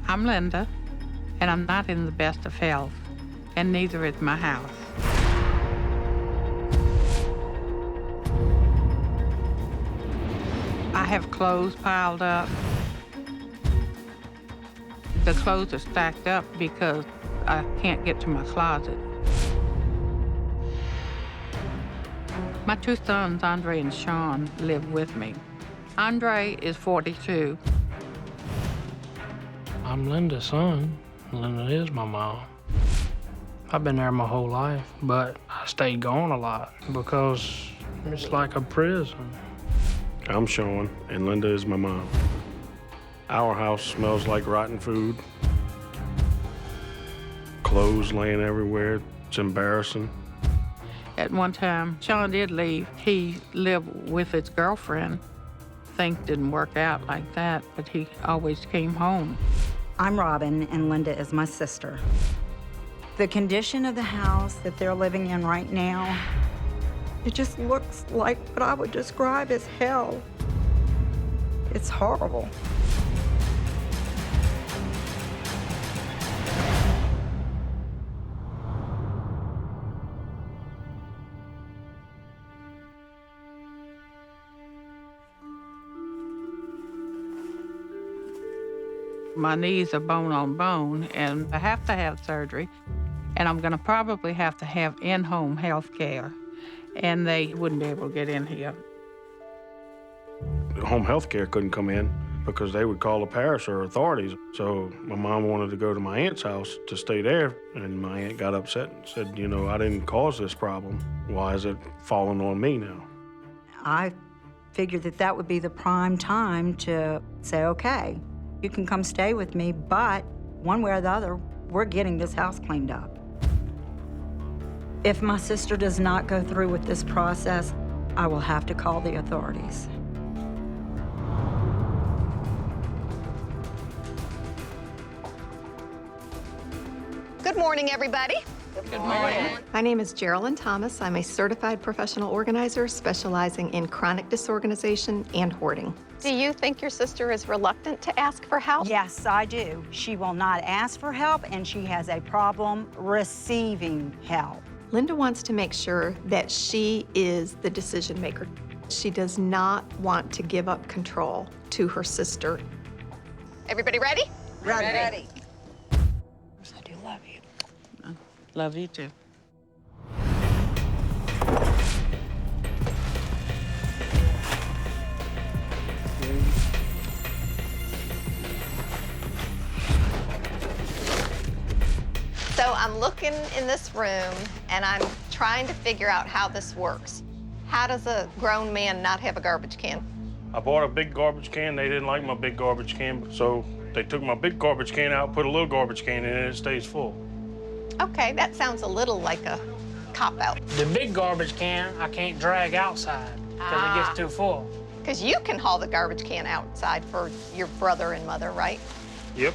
I'm Linda, and I'm not in the best of health, and neither is my house. I have clothes piled up. The clothes are stacked up because I can't get to my closet. My two sons, Andre and Sean, live with me. Andre is 42. I'm Linda's son. Linda is my mom. I've been there my whole life, but I stayed gone a lot because it's like a prison. I'm Sean, and Linda is my mom. Our house smells like rotten food. Clothes laying everywhere. It's embarrassing. At one time, Sean did leave. He lived with his girlfriend. Things didn't work out like that, but he always came home. I'm Robin, and Linda is my sister. The condition of the house that they're living in right now, it just looks like what I would describe as hell. It's horrible. My knees are bone on bone, and I have to have surgery, and I'm gonna probably have to have in-home health care, and they wouldn't be able to get in here. Home health care couldn't come in because they would call the parish or authorities. So my mom wanted to go to my aunt's house to stay there, and my aunt got upset and said, you know, I didn't cause this problem. Why is it falling on me now? I figured that that would be the prime time to say, okay, you can come stay with me, but one way or the other, we're getting this house cleaned up. If my sister does not go through with this process, I will have to call the authorities. Good morning, everybody. Good morning. My name is Geraldine Thomas. I'm a certified professional organizer specializing in chronic disorganization and hoarding. Do you think your sister is reluctant to ask for help? Yes, I do. She will not ask for help, and she has a problem receiving help. Linda wants to make sure that she is the decision maker. She does not want to give up control to her sister. Everybody ready? Ready. I do love you. I love you too. So I'm looking in this room, and I'm trying to figure out how this works. How does a grown man not have a garbage can? I bought a big garbage can. They didn't like my big garbage can, so they took my big garbage can out, put a little garbage can in it, and it stays full. Okay, that sounds a little like a cop-out. The big garbage can I can't drag outside because it gets too full. Because you can haul the garbage can outside for your brother and mother, right? Yep.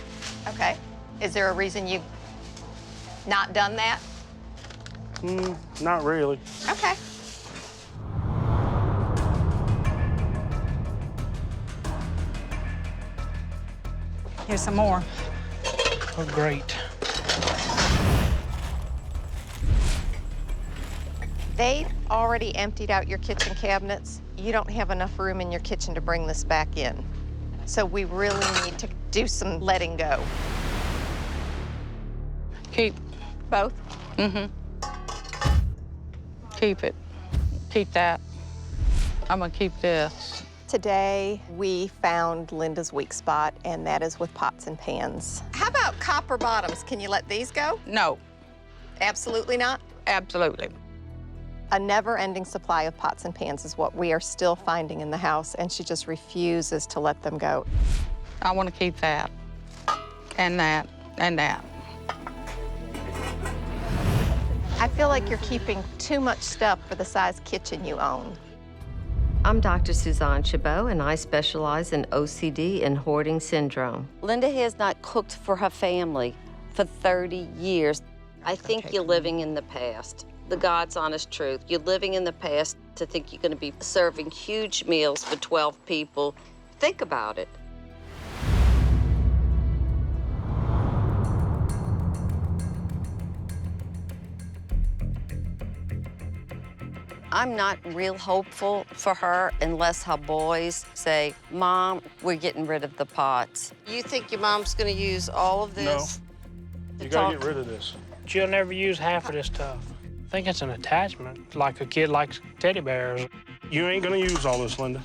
Okay. Is there a reason you've not done that? Not really. Okay. Here's some more. Oh, great. They've already emptied out your kitchen cabinets. You don't have enough room in your kitchen to bring this back in. So we really need to do some letting go. Keep. Both? Mm-hmm. Keep it. Keep that. I'm gonna keep this. Today, we found Linda's weak spot, and that is with pots and pans. How about copper bottoms? Can you let these go? No, Absolutely not? absolutely. A never-ending supply of pots and pans is what we are still finding in the house, and she just refuses to let them go. I want to keep that, and that, and that. I feel like you're keeping too much stuff for the size kitchen you own. I'm Dr. Suzanne Chabot, and I specialize in OCD and hoarding syndrome. Linda has not cooked for her family for 30 years. I think you're living in the past. The God's honest truth. You're living in the past to think you're going to be serving huge meals for 12 people. Think about it. I'm not real hopeful for her unless her boys say, Mom, we're getting rid of the pots. You think your mom's gonna use all of this? No. You gotta get rid of this. She'll never use half of this stuff. I think it's an attachment, like a kid likes teddy bears. You ain't gonna use all this, Linda.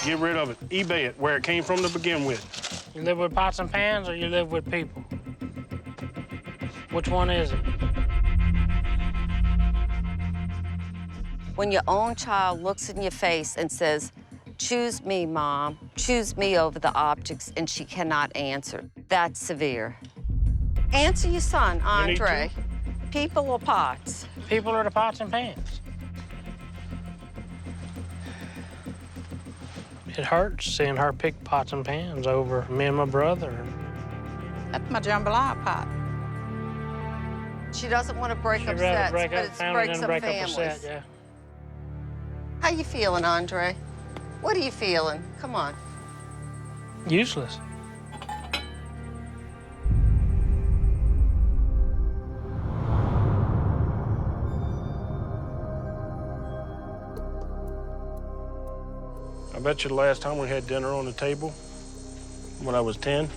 Get rid of it. eBay it where it came from to begin with. You live with pots and pans or you live with people? Which one is it? When your own child looks in your face and says, choose me, Mom, choose me over the objects, and she cannot answer, that's severe. Answer your son, Andre. People or pots? People are the pots and pans. It hurts seeing her pick pots and pans over me and my brother. That's my jambalaya pot. She doesn't want to break up She'd rather sets, break but up it family breaks than up break up a families. set, yeah. How you feeling, Andre? What are you feeling? Come on. Useless. I bet you the last time we had dinner on the table, when I was 10,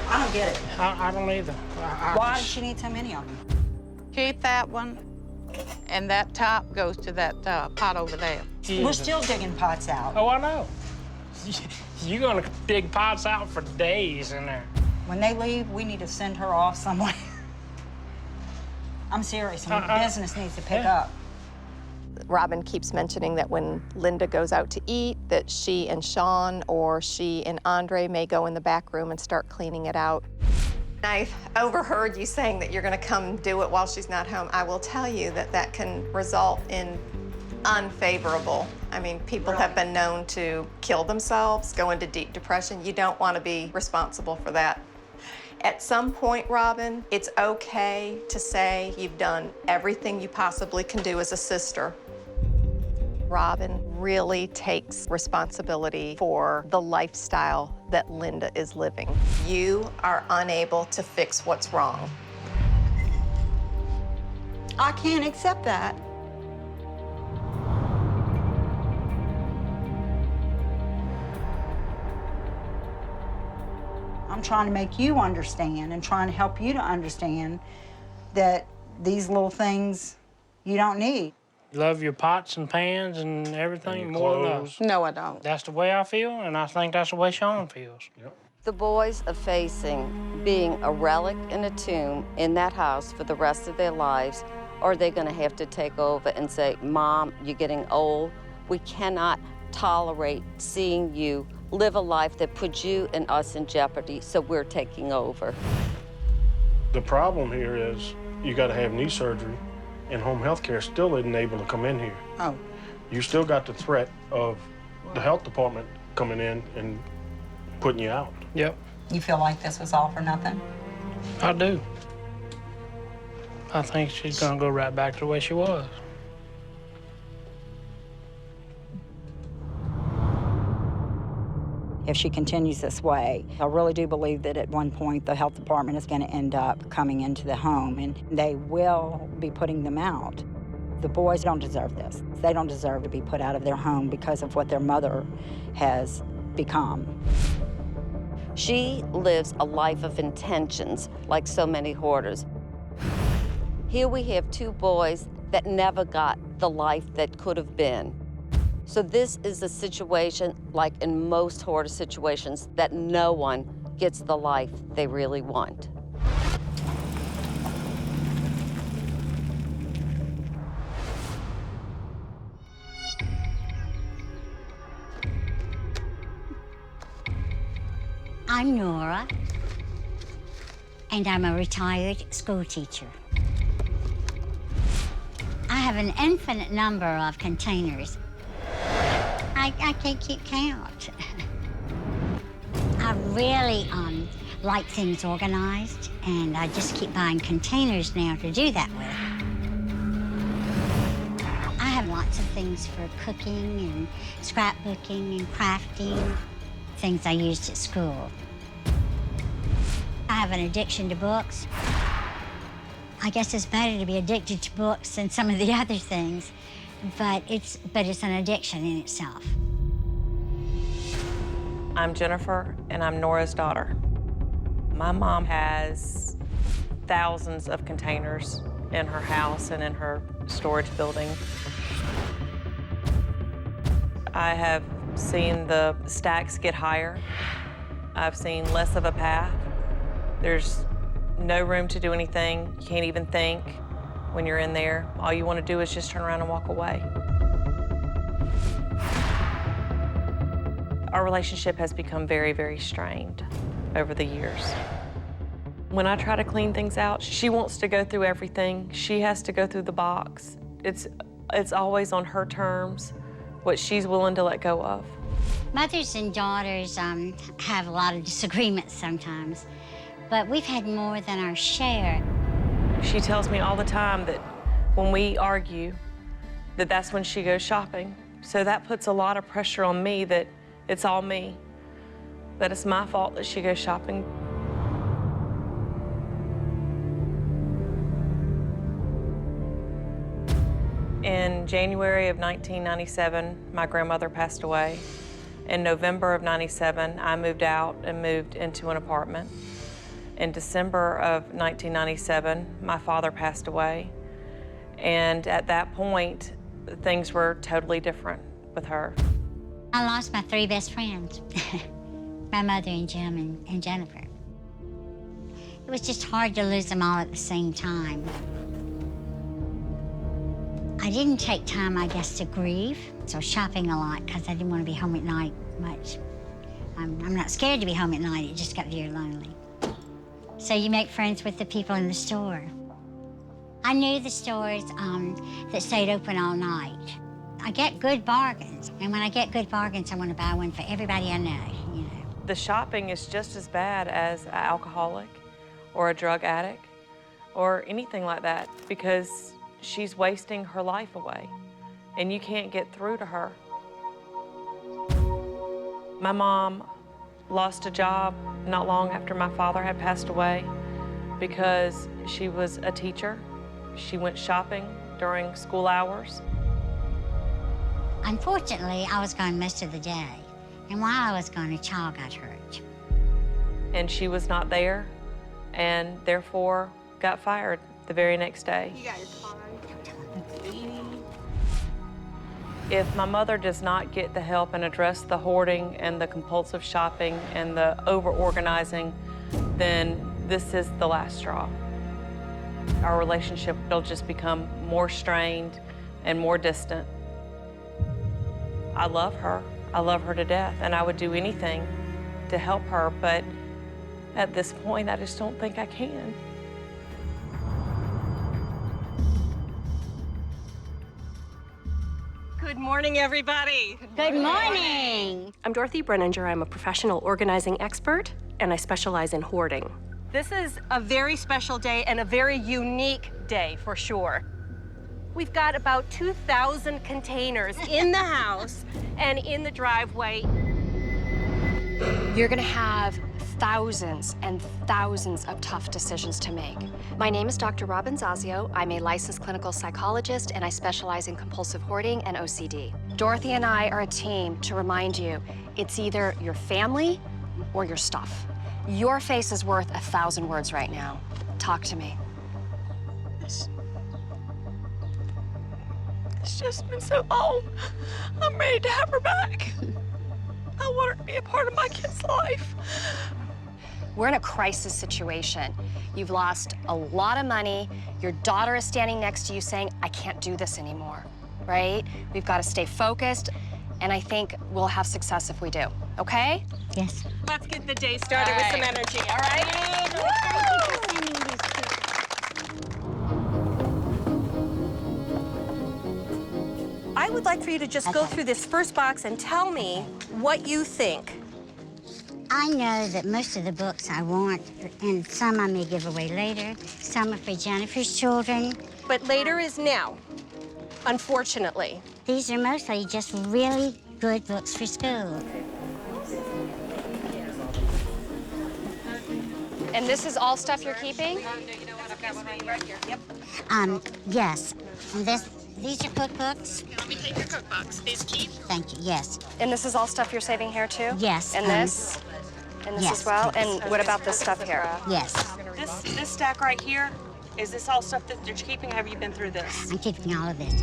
I don't get it. I don't either. Why does she need so many of them? Keep that one, and that top goes to that pot over there. We're still digging pots out. Oh, I know. You're gonna dig pots out for days in there. When they leave, we need to send her off somewhere. I'm serious. I mean, the business needs to pick up. Robin keeps mentioning that when Linda goes out to eat, that she and Sean or she and Andre may go in the back room and start cleaning it out. I overheard you saying that you're going to come do it while she's not home. I will tell you that that can result in unfavorable. I mean, people have been known to kill themselves, go into deep depression. You don't want to be responsible for that. At some point, Robin, it's okay to say you've done everything you possibly can do as a sister. Robin really takes responsibility for the lifestyle that Linda is living. You are unable to fix what's wrong. I can't accept that. I'm trying to make you understand and trying to help you to understand that these little things you don't need. Love your pots and pans and everything And more than clothes. us. No, I don't. That's the way I feel, and I think that's the way Sean feels. Yep. The boys are facing being a relic in a tomb in that house for the rest of their lives, or they're gonna have to take over and say, Mom, you're getting old. We cannot tolerate seeing you live a life that puts you and us in jeopardy, so we're taking over. The problem here is you got to have knee surgery, and home health care still isn't able to come in here. Oh. You still got the threat of the health department coming in and putting you out. Yep, You feel like this was all for nothing? I do. I think she's gonna go right back to the way she was. If she continues this way, I really do believe that at one point the health department is going to end up coming into the home and they will be putting them out. The boys don't deserve this. They don't deserve to be put out of their home because of what their mother has become. She lives a life of intentions, like so many hoarders. Here we have two boys that never got the life that could have been. So this is a situation, like in most hoarder situations, that no one gets the life they really want. I'm Nora, and I'm a retired school teacher. I have an infinite number of containers. I can't keep count. I really like things organized, and I just keep buying containers now to do that with. I have lots of things for cooking and scrapbooking and crafting, things I used at school. I have an addiction to books. I guess it's better to be addicted to books than some of the other things, but it's an addiction in itself. I'm Jennifer, and I'm Nora's daughter. My mom has thousands of containers in her house and in her storage building. I have seen the stacks get higher. I've seen less of a path. There's no room to do anything. You can't even think when you're in there. All you want to do is just turn around and walk away. Our relationship has become very, very strained over the years. When I try to clean things out, she wants to go through everything. She has to go through the box. It's always on her terms, what she's willing to let go of. Mothers and daughters have a lot of disagreements sometimes, but we've had more than our share. She tells me all the time that when we argue, that's when she goes shopping. So that puts a lot of pressure on me that it's all me, that it's my fault that she goes shopping. In January of 1997, my grandmother passed away. In November of '97, I moved out and moved into an apartment. In December of 1997, my father passed away. And at that point, things were totally different with her. I lost my 3 best friends, my mother and Jim and Jennifer. It was just hard to lose them all at the same time. I didn't take time, I guess, to grieve, so shopping a lot because I didn't want to be home at night much. I'm not scared to be home at night, it just got very lonely. So you make friends with the people in the store. I knew the stores that stayed open all night. I get good bargains, and when I get good bargains, I want to buy one for everybody I know, you know. The shopping is just as bad as an alcoholic or a drug addict or anything like that because she's wasting her life away, and you can't get through to her. My mom lost a job not long after my father had passed away because she was a teacher. She went shopping during school hours. Unfortunately, I was gone most of the day, and while I was gone, a child got hurt. And she was not there, and therefore got fired the very next day. You got your card. If my mother does not get the help and address the hoarding and the compulsive shopping and the over-organizing, then this is the last straw. Our relationship will just become more strained and more distant. I love her. I love her to death, and I would do anything to help her, but at this point, I just don't think I can. Good morning, everybody. Good morning. I'm Dorothy Brenninger. I'm a professional organizing expert, and I specialize in hoarding. This is a very special day and a very unique day for sure. We've got about 2,000 containers in the house and in the driveway. You're gonna have thousands and thousands of tough decisions to make. My name is Dr. Robin Zazio. I'm a licensed clinical psychologist, and I specialize in compulsive hoarding and OCD. Dorothy and I are a team to remind you, it's either your family or your stuff. Your face is worth 1,000 words right now. Talk to me. It's just been so long. I'm ready to have her back. I want her to be a part of my kid's life. We're in a crisis situation. You've lost a lot of money. Your daughter is standing next to you saying, I can't do this anymore, right? We've got to stay focused, and I think we'll have success if we do, okay? Yes. Let's get the day started with some energy, all right? Thank you for sending these pictures. I would like for you to just go through this first box and tell me what you think. I know that most of the books I want, and some I may give away later, some are for Jennifer's children. But later is now, unfortunately. These are mostly just really good books for school. And this is all stuff you're keeping? Yes. And these are cookbooks? Let me take your cookbooks. These keep? Thank you, yes. And this is all stuff you're saving here, too? Yes. And this? And this yes, as well? please. And what about this stuff here? Yes. This stack right here, is this all stuff that you're keeping? Have you been through this? I'm keeping all of this.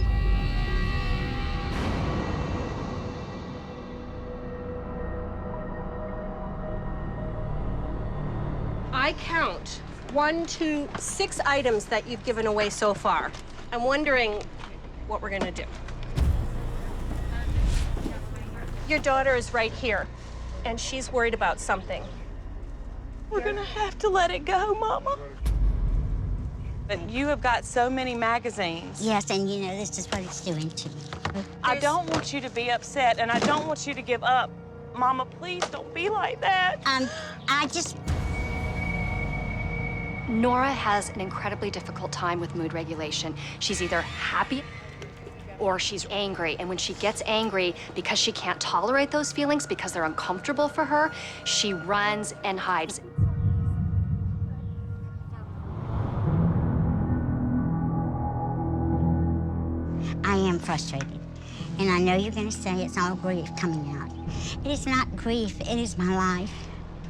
I count 1, 2, 6 items that you've given away so far. I'm wondering what we're gonna do. Your daughter is right here, and she's worried about something. We're gonna have to let it go, Mama. But you have got so many magazines. Yes, and you know, this is what it's doing to me. I don't want you to be upset, and I don't want you to give up. Mama, please don't be like that. I just... Nora has an incredibly difficult time with mood regulation. She's either happy or she's angry. And when she gets angry, because she can't tolerate those feelings, because they're uncomfortable for her, she runs and hides. I am frustrated. And I know you're gonna say it's all grief coming out. It is not grief, it is my life.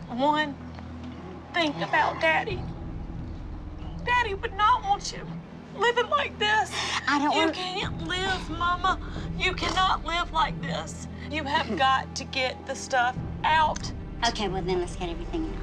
One, think about Daddy. Daddy would not want you living like this. You can't live, Mama. You cannot live like this. You have got to get the stuff out. Okay, well then let's get everything out.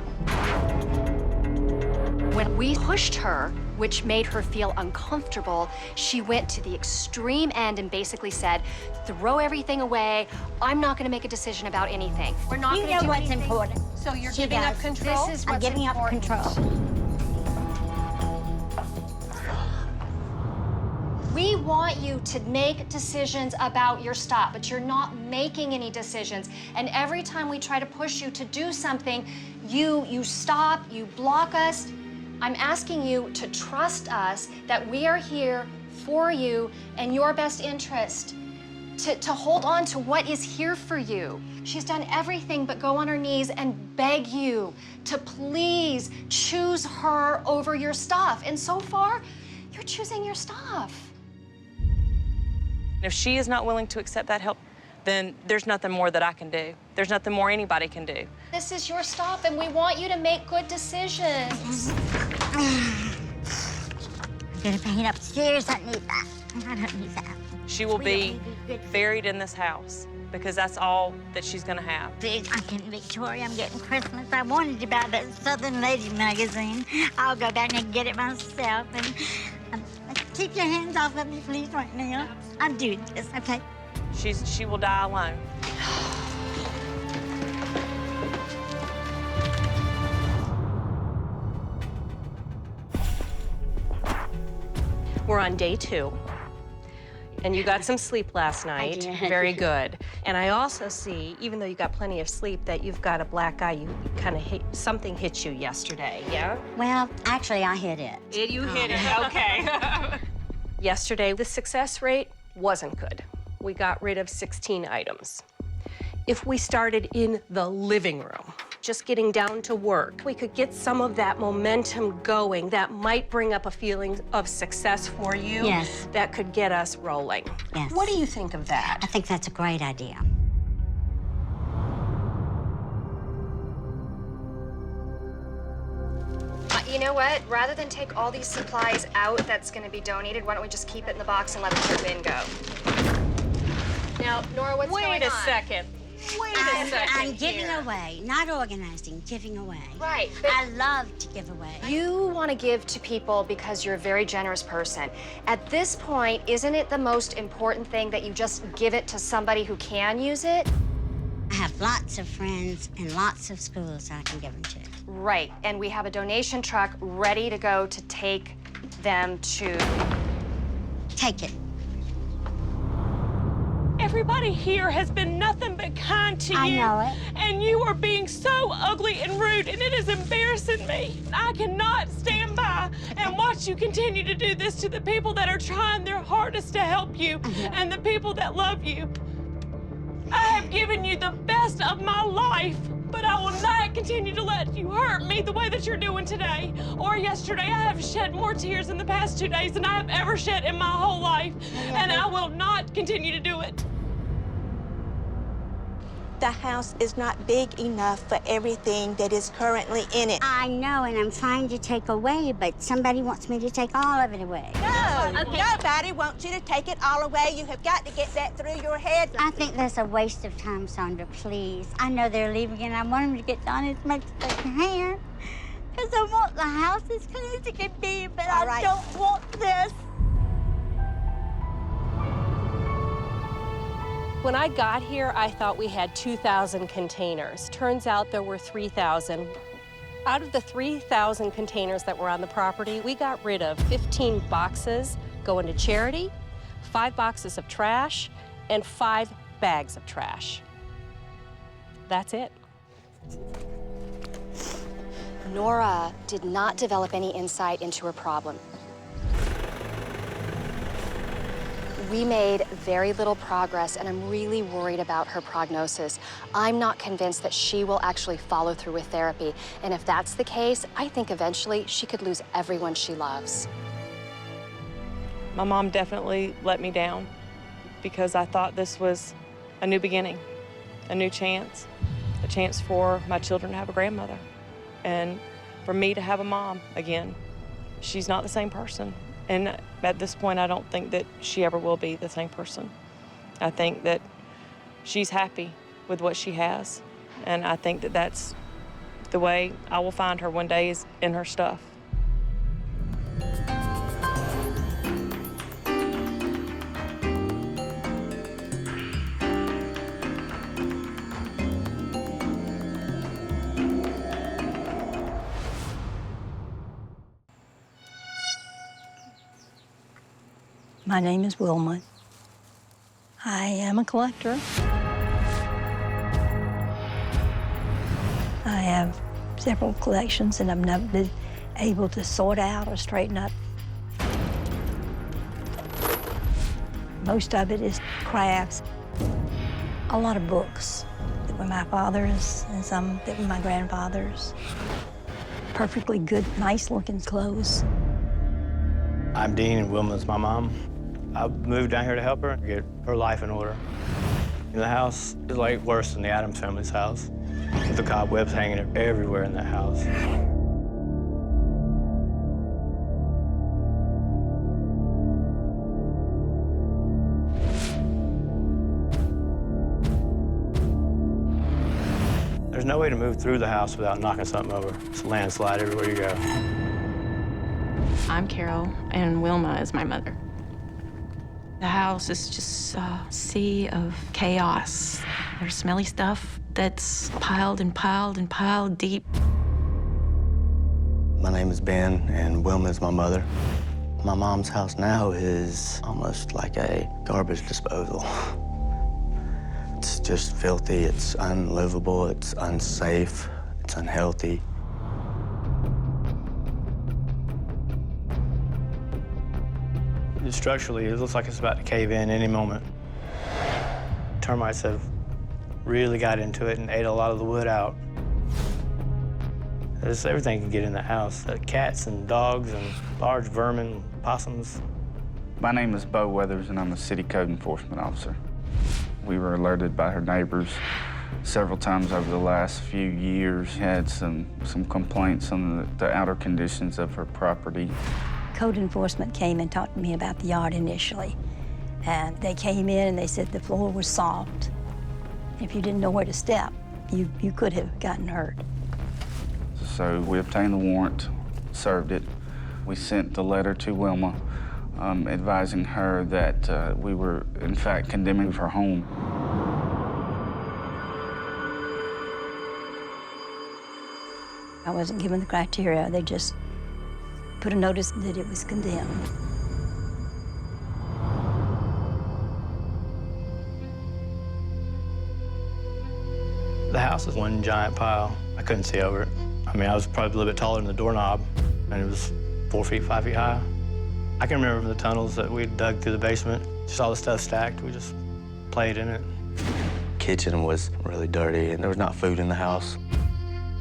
When we pushed her, which made her feel uncomfortable, she went to the extreme end and basically said, throw everything away. I'm not gonna make a decision about anything. We're not gonna do what's anything. important. So you're She giving up does. control? This is I'm what's giving up important. control. We want you to make decisions about your stuff, but you're not making any decisions. And every time we try to push you to do something, you stop, you block us. I'm asking you to trust us that we are here for you and your best interest, to hold on to what is here for you. She's done everything but go on her knees and beg you to please choose her over your stuff. And so far, you're choosing your stuff. If she is not willing to accept that help, then there's nothing more that I can do. There's nothing more anybody can do. This is your stuff, and we want you to make good decisions. I'm gonna paint upstairs. I need that. I don't need that. She will be buried in this house because that's all that she's gonna have. I'm getting Victoria. I'm getting Christmas. I wanted to buy that Southern Lady magazine. I'll go back and get it myself. And keep your hands off of me, please, right now. I'm doing this, okay? She will die alone. We're on day 2. And you got some sleep last night. did. Very good. And I also see, even though you got plenty of sleep, that you've got a black eye. You kind of something hit you yesterday, yeah? Well, actually, I hit it. You hit it, okay. Yesterday, the success rate wasn't good. We got rid of 16 items. If we started in the living room, just getting down to work, we could get some of that momentum going. That might bring up a feeling of success for you. Yes. That could get us rolling. Yes. What do you think of that? I think that's a great idea. You know what? Rather than take all these supplies out that's going to be donated, why don't we just keep it in the box and let the bin go? Now, Nora, what's going on? Wait a second. I'm giving away, not organizing, giving away. Right. I love to give away. You want to give to people because you're a very generous person. At this point, isn't it the most important thing that you just give it to somebody who can use it? I have lots of friends and lots of schools I can give them to. Right, and we have a donation truck ready to go to take them to... Take it. Everybody here has been nothing but kind to you. I know it. And you are being so ugly and rude, and it is embarrassing me. I cannot stand by and watch you continue to do this to the people that are trying their hardest to help you and the people that love you. I have given you the best of my life. But I will not continue to let you hurt me the way that you're doing today or yesterday. I have shed more tears in the past 2 days than I have ever shed in my whole life, and I will not continue to do it. The house is not big enough for everything that is currently in it. I know, and I'm trying to take away, but somebody wants me to take all of it away. No, nobody wants you to take it all away. You have got to get that through your head. I think that's a waste of time, Sandra, please. I know they're leaving, and I want them to get done as much as they can. Because I want the house as clean as it can be, but I don't want this. When I got here, I thought we had 2,000 containers. Turns out there were 3,000. Out of the 3,000 containers that were on the property, we got rid of 15 boxes going to charity, 5 boxes of trash, and 5 bags of trash. That's it. Nora did not develop any insight into her problem. We made very little progress, and I'm really worried about her prognosis. I'm not convinced that she will actually follow through with therapy. And if that's the case, I think eventually she could lose everyone she loves. My mom definitely let me down because I thought this was a new beginning, a new chance, a chance for my children to have a grandmother and for me to have a mom again. She's not the same person. And at this point, I don't think that she ever will be the same person. I think that she's happy with what she has. And I think that that's the way I will find her one day, is in her stuff. My name is Wilma. I am a collector. I have several collections, and I've never been able to sort out or straighten up. Most of it is crafts. A lot of books that were my father's and some that were my grandfather's. Perfectly good, nice-looking clothes. I'm Dean, and Wilma's my mom. I moved down here to help her get her life in order. The house is like worse than the Addams family's house. The cobwebs hanging everywhere in that house. There's no way to move through the house without knocking something over. It's a landslide everywhere you go. I'm Carol, and Wilma is my mother. The house is just a sea of chaos. There's smelly stuff that's piled and piled and piled deep. My name is Ben, and Wilma is my mother. My mom's house now is almost like a garbage disposal. It's just filthy, it's unlivable, it's unsafe, it's unhealthy. Structurally, it looks like it's about to cave in any moment. Termites have really got into it and ate a lot of the wood out. Everything can get in the house. Cats and dogs and large vermin, possums. My name is Bo Weathers, and I'm a city code enforcement officer. We were alerted by her neighbors several times over the last few years. Had some complaints on the outer conditions of her property. Code enforcement came and talked to me about the yard initially. And they came in and they said the floor was soft. If you didn't know where to step, you could have gotten hurt. So we obtained the warrant, served it. We sent the letter to Wilma advising her that we were, in fact, condemning her home. I wasn't given the criteria. They just put a notice that it was condemned. The house is one giant pile. I couldn't see over it. I mean, I was probably a little bit taller than the doorknob, and it was 4 feet, 5 feet high. I can remember the tunnels that we dug through the basement, just all the stuff stacked. We just played in it. kitchen was really dirty, and there was not food in the house.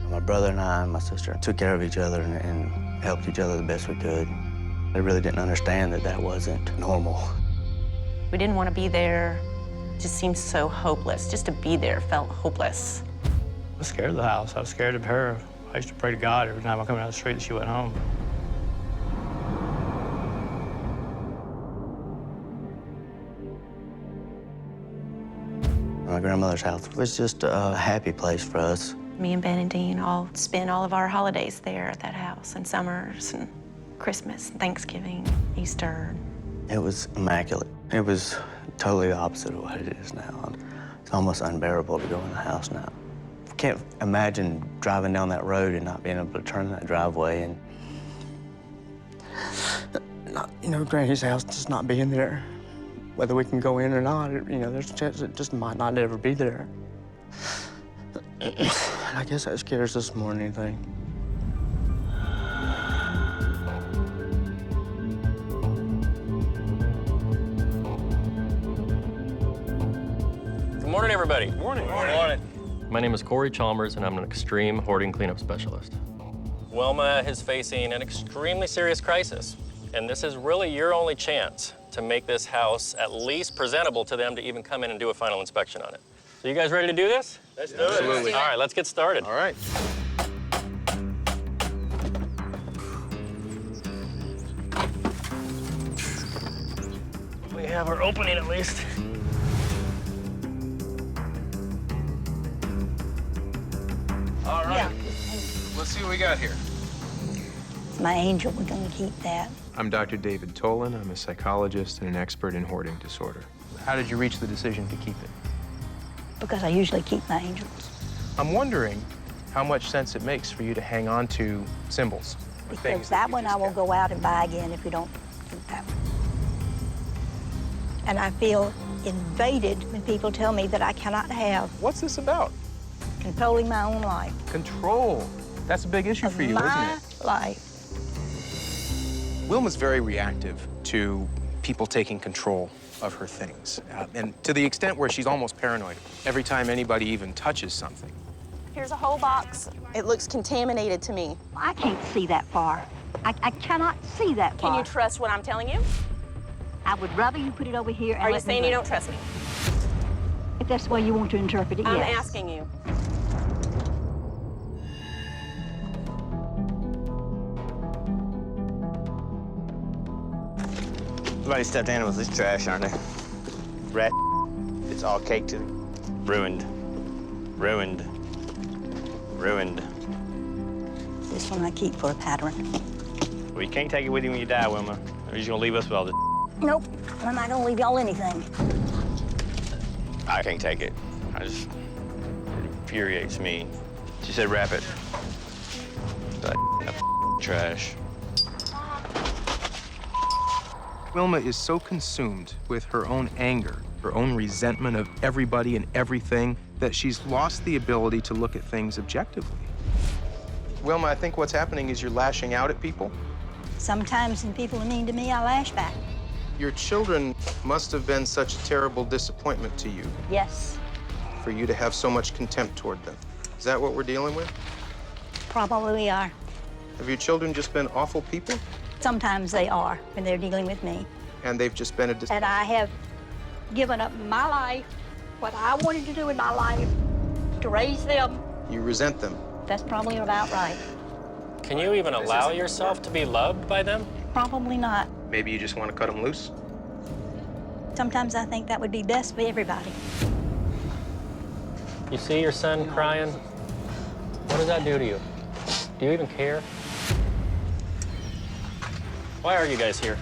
My brother and I and my sister took care of each other and helped each other the best we could. I really didn't understand that that wasn't normal. We didn't want to be there. It just seemed so hopeless. Just to be there felt hopeless. I was scared of the house. I was scared of her. I used to pray to God every time I come down the street that she went home. My grandmother's house was just a happy place for us. Me and Ben and Dean all spent all of our holidays there at that house, and summers, and Christmas, and Thanksgiving, Easter. It was immaculate. It was totally the opposite of what it is now. It's almost unbearable to go in the house now. I can't imagine driving down that road and not being able to turn that driveway and not, Granny's house just not being there. Whether we can go in or not, there's a chance it just might not ever be there. I guess that scares us more than anything. Good morning, everybody. Morning. Morning. My name is Corey Chalmers, and I'm an extreme hoarding cleanup specialist. Wilma is facing an extremely serious crisis, and this is really your only chance to make this house at least presentable to them to even come in and do a final inspection on it. So you guys ready to do this? Let's do it. Absolutely. All right, let's get started. All right. We have our opening at least. All right. Let's see what we got here. My angel, we're gonna keep that. I'm Dr. David Tolan. I'm a psychologist and an expert in hoarding disorder. How did you reach the decision to keep it? Because I usually keep my angels. I'm wondering how much sense it makes for you to hang on to symbols or Because things that you one just I will go out and buy again if we don't keep that one. And I feel invaded when people tell me that I cannot have. What's this about? Controlling my own life. Control. That's a big issue for you, isn't My it? life. Wilma's very reactive to people taking control of her things, and to the extent where she's almost paranoid every time anybody even touches something. Here's a whole box. It looks contaminated to me. I can't see that far. I cannot see that far. Can you trust what I'm telling you? I would rather you put it over here and Are you let me saying you go. don't trust me? If that's the way you want to interpret it, I'm yes. asking you. Somebody stuffed animals. It's trash, aren't they? Rat. It's all caked to ruined. Ruined. Ruined. This one I keep for a pattern. Well, you can't take it with you when you die, Wilma. Or you're just gonna leave us with all this. Nope, I'm not gonna leave y'all anything. I can't take it. It infuriates me. She said wrap it. That trash. Wilma is so consumed with her own anger, her own resentment of everybody and everything, that she's lost the ability to look at things objectively. Wilma, I think what's happening is you're lashing out at people. Sometimes when people are mean to me, I lash back. Your children must have been such a terrible disappointment to you, Yes, for you to have so much contempt toward them. Is that what we're dealing with? probably are. Have your children just been awful people? Sometimes they are when they're dealing with me. And they've just been a And I have given up my life, what I wanted to do in my life, to raise them. You resent them. That's probably about right. Can you even allow yourself to be loved by them? Probably not. Maybe you just want to cut them loose? Sometimes I think that would be best for everybody. You see your son crying? What does that do to you? Do you even care? Why are you guys here?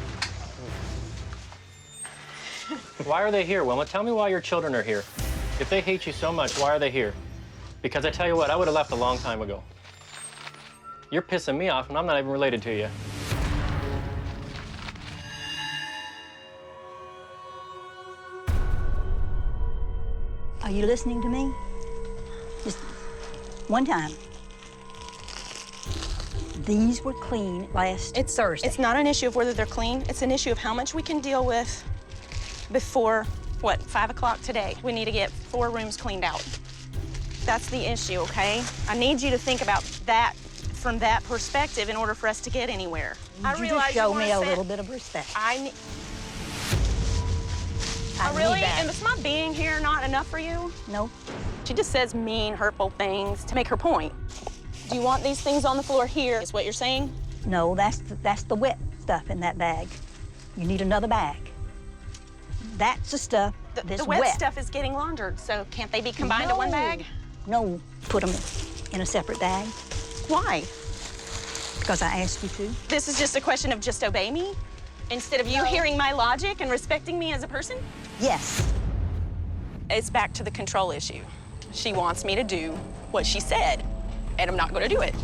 Why are they here, Wilma? Tell me why your children are here. If they hate you so much, why are they here? Because I tell you what, I would have left a long time ago. You're pissing me off, and I'm not even related to you. Are you listening to me? Just one time. These were clean last Thursday. It's not an issue of whether they're clean. It's an issue of how much we can deal with before what, 5 o'clock today. We need to get 4 rooms cleaned out. That's the issue, okay? I need you to think about that from that perspective in order for us to get anywhere. You just show me a little bit of respect. I need really? that. And is my being here not enough for you? No. She just says mean, hurtful things to make her point. Do you want these things on the floor here, is what you're saying? No, that's the wet stuff in that bag. You need another bag. That's the stuff that's The wet stuff is getting laundered, so can't they be combined in one bag? No, put them in a separate bag. Why? Because I asked you to. This is just a question of just obey me? Instead of you hearing my logic and respecting me as a person? Yes. It's back to the control issue. She wants me to do what she said, and I'm not going to do it.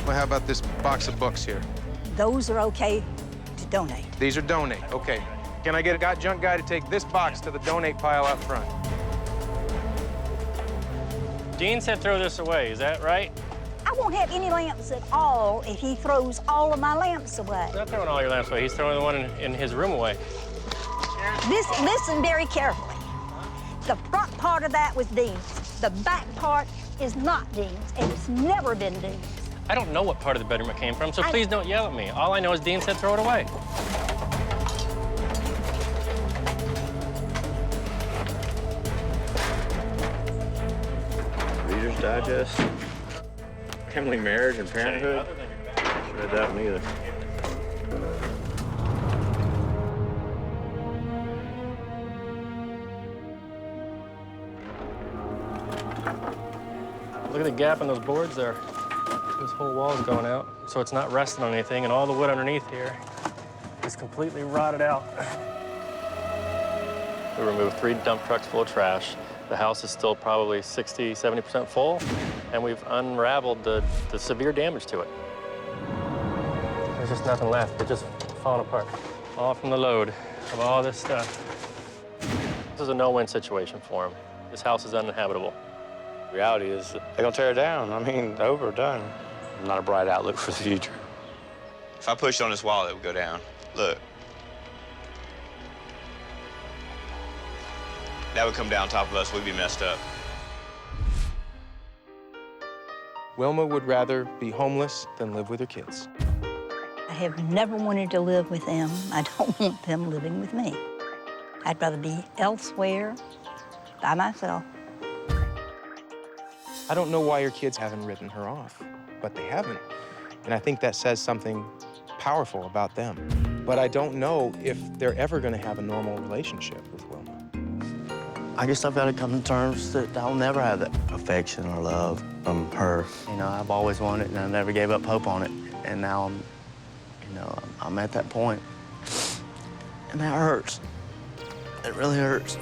Well, how about this box of books here? Those are okay to donate. These are donate, okay. Can I get a junk guy to take this box to the donate pile out front? Dean said throw this away, is that right? I won't have any lamps at all if he throws all of my lamps away. He's not throwing all your lamps away. He's throwing the one in his room away. Listen very carefully. The front part of that was Dean's. The back part is not Dean's, and it's never been Dean's. I don't know what part of the bedroom it came from, so please don't yell at me. All I know is Dean said throw it away. Reader's Digest, Family Marriage and Parenthood. Read that one either. Look at the gap in those boards there. This whole wall's going out, so it's not resting on anything, and all the wood underneath here is completely rotted out. We removed 3 dump trucks full of trash. The house is still probably 60, 70% full, and we've unraveled the severe damage to it. There's just nothing left. It's just falling apart. All from the load of all this stuff. This is a no-win situation for him. This house is uninhabitable. The reality is they're gonna tear it down. I mean, over, done. Not a bright outlook for the future. If I pushed on this wall, it would go down. Look. That would come down on top of us, we'd be messed up. Wilma would rather be homeless than live with her kids. I have never wanted to live with them. I don't want them living with me. I'd rather be elsewhere by myself. I don't know why her kids haven't written her off, but they haven't. And I think that says something powerful about them. But I don't know if they're ever gonna have a normal relationship with Wilma. I guess I've got to come to terms that I'll never have that affection or love from her. You know, I've always wanted it, and I never gave up hope on it. And now I'm at that point. And that hurts. It really hurts.